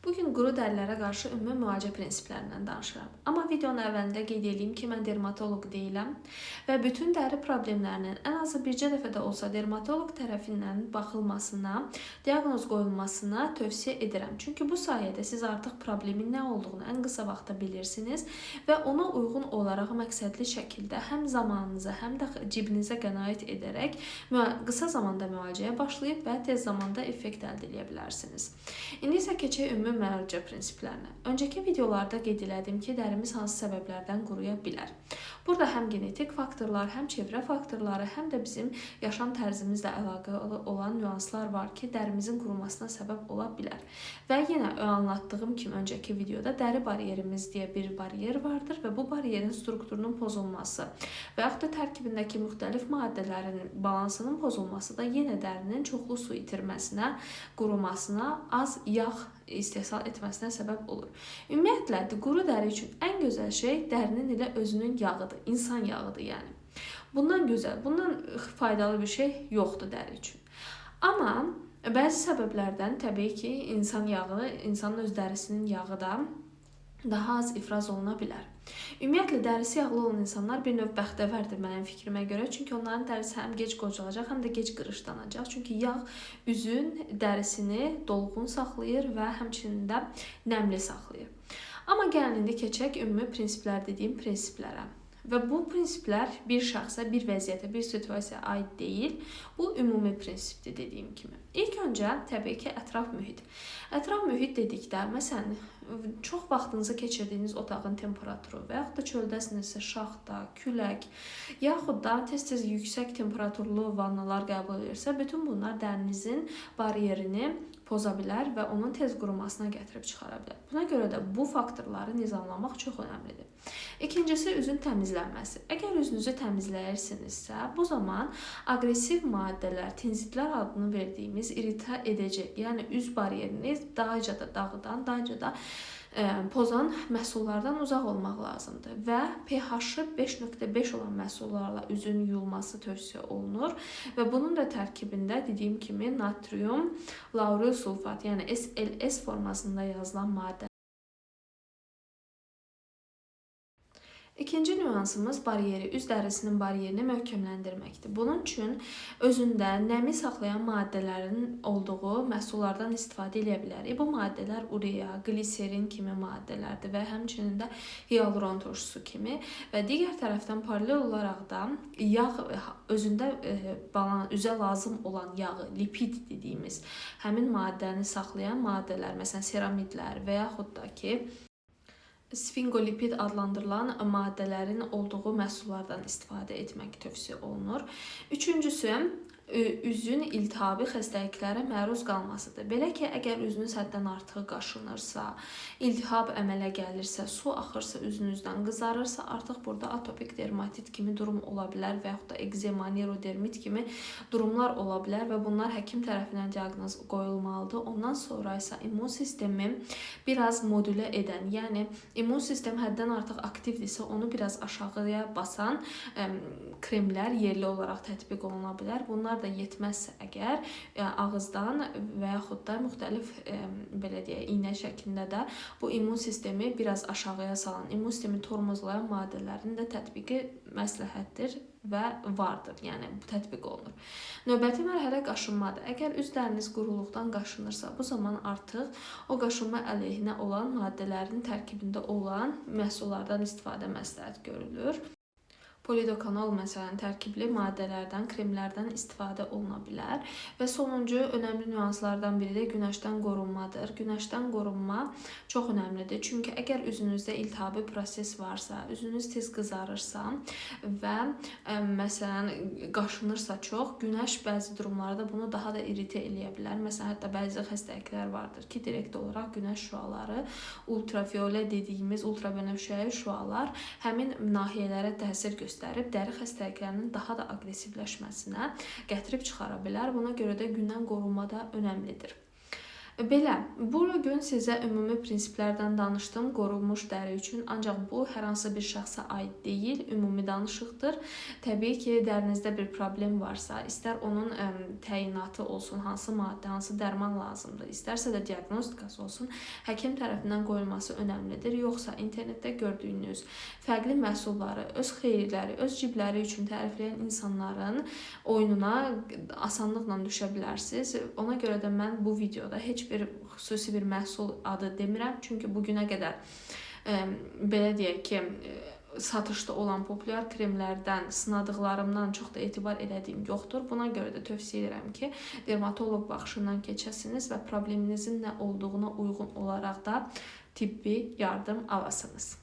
Bugün quru dərilərə qarşı ümumi müalicə prinsiplərindən danışıram. Amma videonun əvvəlində qeyd edeyim ki, mən dermatoloq deyiləm və bütün dəri problemlərinin ən azı bircə dəfə də olsa dermatoloq tərəfindən baxılmasına, diaqnoz qoyulmasına tövsiyə edirəm. Çünki bu sayədə siz artıq problemin nə olduğunu ən qısa vaxtda bilirsiniz və ona uyğun olaraq məqsədli şəkildə həm zamanınızı, həm də cibinizə qənaət edərək qısa zamanda müalicəyə başlayıb və tez zamanda effekt əldə edə bilərsiniz. İndi isə keçək ümumi müalicə prinsiplərinə. Öncəki videolarda qeyd elədim ki, dərimiz hansı səbəblərdən quruya bilər. Burada həm genetik faktorlar, həm çevrə faktorları, həm də bizim yaşam tərzimizlə əlaqəli olan nüanslar var ki, dərimizin qurumasına səbəb ola bilər. Və yenə anlattığım kimi öncəki videoda dəri bariyerimiz deyə bir bariyer vardır və bu bariyerin strukturunun pozulması və yaxud da tərkibindəki müxtəlif maddələrin balansının pozulması da yenə dərinin çoxlu su itirməsinə, qurumasına, az yağ istehsal etməsinə səbəb olur. Ümumiyyətlə, quru dəri üçün ən gözəl şey dərinin elə özünün yağıdır, insan yağıdır yəni. Bundan gözəl, bundan faydalı bir şey yoxdur dəri üçün. Amma bəzi səbəblərdən təbii ki, insan yağı, insanın öz dərisinin yağı da daha az ifraz oluna bilər. Ümumiyyətlə, dərisi yağlı olan insanlar bir növ bəxtəvərdir mənim fikrimə görə. Çünki onların dərisi həm gec qocalacaq, həm də gec qırışlanacaq. Çünki yağ üzün dərisini dolğun saxlayır və həmçinin də nəmli saxlayır. Amma gəlin indi keçək ümumi prinsiplər dediyim prinsiplərə. Və bu prinsiplər bir şəxsə, bir vəziyyətə, bir situasiyaya aid deyil. Bu ümumi prinsipdir dediyim kimi. İlk öncə təbii ki, ətraf mühit. Ətraf mühit dedikdə, məsələn, çox vaxtınızı keçirdiyiniz otağın temperaturu və yaxud da çöldəsinizsə şaxta, külək, yaxud da tez-tez yüksək temperaturlu vannalar qəbul edirsə, bütün bunlar dərinizin bariyerini poza bilər və onun tez qurumasına gətirib çıxara bilər. Buna görə də bu faktorları nizamlamaq çox önəmlidir. İkincisi, üzün təmizlənməsi. Əgər üzünüzü təmizləyirsinizsə, bu zaman aqressiv maddələr, tinzitlər adını verdiyimiz irita edəcək, yəni üz bariyerini dayıca da dağıdan, dayıca da pozan məhsullardan uzaq olmaq lazımdır və pH-ı 5.5 olan məhsullarla üzün yuyulması tövsiyə olunur və bunun da tərkibində dediyim kimi natrium lauril sulfat, yəni SLS formasında yazılan maddə. İkinci nüansımız bariyeri, üz dərisinin bariyerini möhkəmləndirməkdir. Bunun üçün özündə nəmi saxlayan maddələrin olduğu məhsullardan istifadə edə bilərik. Bu maddələr urea, gliserin kimi maddələrdir və həmçinin də hialuron turşusu kimi və digər tərəfdən paralel olaraq da yağ özündə üzə lazım olan yağı, lipid dediyimiz həmin maddəni saxlayan maddələr, məsələn seramidlər və yaxud da ki sfingolipid adlandırılan maddələrin olduğu məhsullardan istifadə etmək tövsiyə olunur. Üçüncüsü, üzün iltihabi xəstəliklərə məruz qalmasıdır. Belə ki, əgər üzünüz həddən artıq qaşınırsa, iltihab əmələ gəlirsə, su axırsa üzünüzdən, qızarırsa, artıq burada atopik dermatit kimi durum ola bilər və yaxud da ekzema, neurodermit kimi durumlar ola bilər və bunlar həkim tərəfindən diaqnoz qoyulmalıdır. Ondan sonra isə immun sistemi biraz modülə edən, yəni immun sistem həddən artıq aktivdirsə, onu biraz aşağıya basan kremlər yerli olaraq tətbiq oluna bilər. Bunlar da yetməzsə əgər ağızdan və yaxud da müxtəlif belə deyək, iynə şəklində də bu immun sistemi biraz aşağıya salan, immun sistemi tormozlayan maddələrin də tətbiqi məsləhətdir və vardır. Yəni bu tətbiq olunur. Növbəti mərhələ qaşınmadır. Əgər üz dəriniz quruluqdan qaşınırsa, bu zaman artıq o qaşınma əleyhinə olan maddələrin tərkibində olan məhsullardan istifadə məsləhət görülür. Polidokanol məsələn tərkibli maddələrdən, kremlərdən istifadə oluna bilər və sonuncu önəmli nüanslardan biri də günəşdən qorunmadır. Günəşdən qorunma çox önəmlidir. Çünki əgər üzünüzdə iltihabi proses varsa, üzünüz tez qızarırsa və məsələn qaşınırsa çox, günəş bəzi durumlarda bunu daha da iritə eləyə bilər. Məsələn, hətta bəzi xəstəliklər vardır ki, direkt olaraq günəş şüaları, ultraviolet dediyimiz ultrabənövşəyi şüalar həmin nahiyələrə təsir göstərib dəri xəstəliklərinin daha da aqressivləşməsinə gətirib çıxara bilər. Buna görə də gündən qorunma da önəmlidir. Belə, bu gün sizə ümumi prinsiplərdən danışdım qorunmuş dəri üçün, ancaq bu hər hansı bir şəxsə aid deyil, ümumi danışıqdır. Təbii ki, dərinizdə bir problem varsa, istər onun təyinatı olsun, hansı maddə, hansı dərman lazımdır, istərsə də diaqnostikası olsun, həkim tərəfindən qoyulması önəmlidir. Yoxsa internetdə gördüyünüz fərqli məhsulları öz xeyirləri, öz cibləri üçün tərifləyən insanların oyununa asanlıqla düşə bilərsiniz. Ona görə də mən bu videoda heç bir xüsusi bir məhsul adı demirəm. Çünki bugünə qədər belə deyək ki, satışda olan populyar kremlərdən sınadıqlarımdan çox da etibar elədiyim yoxdur. Buna görə də tövsiyə edirəm ki, dermatoloq baxışından keçəsiniz və probleminizin nə olduğuna uyğun olaraq da tibbi yardım alasınız.